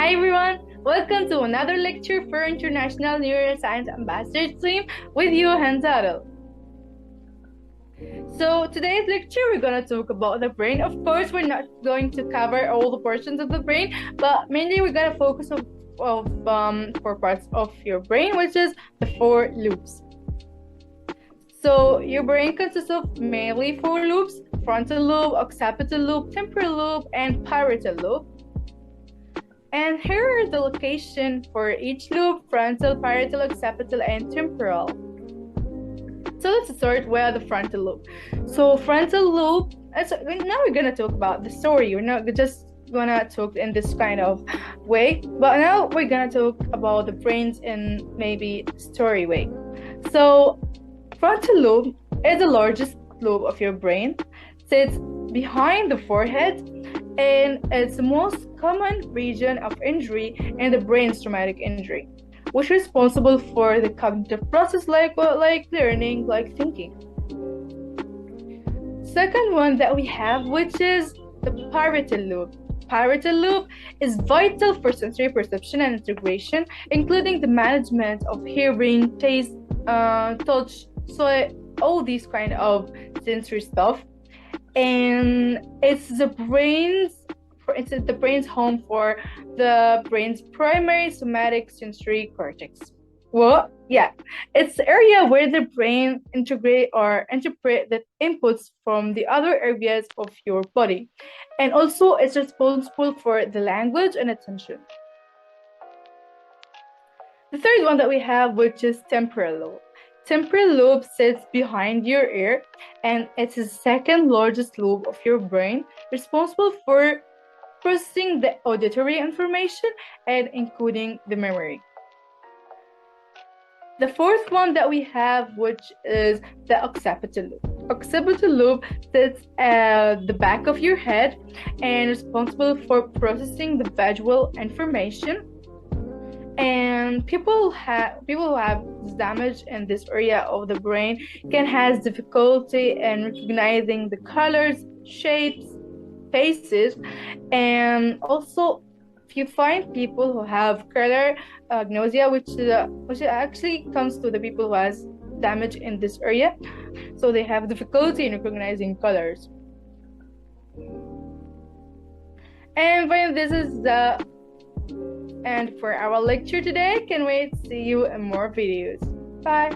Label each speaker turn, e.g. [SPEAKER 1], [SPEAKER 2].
[SPEAKER 1] Hi everyone, welcome to another lecture for International Neuroscience Ambassador Team with you, Hanzadel. So today's lecture, we're going to talk about the brain. Of course, we're not going to cover all the portions of the brain, but mainly we're going to focus on four parts of your brain, which is the four lobes. So your brain consists of mainly four lobes: frontal lobe, occipital lobe, temporal lobe, and parietal lobe. And here are the location for each lobe: frontal, parietal, occipital, and temporal. So let's start with the frontal lobe. So frontal lobe, now we're gonna talk about the story. We're not just gonna talk in this kind of way, but now we're gonna talk about the brains in maybe story way. So frontal lobe is the largest lobe of your brain, sits behind the forehead, and it's the most common region of injury in the brain's traumatic injury, which is responsible for the cognitive process like learning, like thinking. Second one that we have, which is the parietal lobe. Parietal lobe is vital for sensory perception and integration, including the management of hearing, taste, touch, so all these kind of sensory stuff. And it's the brain's home for the brain's primary somatic sensory cortex. Well, yeah, it's the area where the brain integrate or interpret the inputs from the other areas of your body, and also it's responsible for the language and attention. The third one that we have, which is temporal lobe. Temporal lobe sits behind your ear, and it's the second largest lobe of your brain, responsible for processing the auditory information and encoding the memory. The fourth one that we have, which is the occipital lobe. Occipital lobe sits at the back of your head and responsible for processing the visual information. And people who have damage in this area of the brain can have difficulty in recognizing the colors, shapes, faces, and also if you find people who have color agnosia, which actually comes to the people who has damage in this area, so they have difficulty in recognizing colors. And when this is the end for our lecture today. Can't wait to see you in more videos. Bye.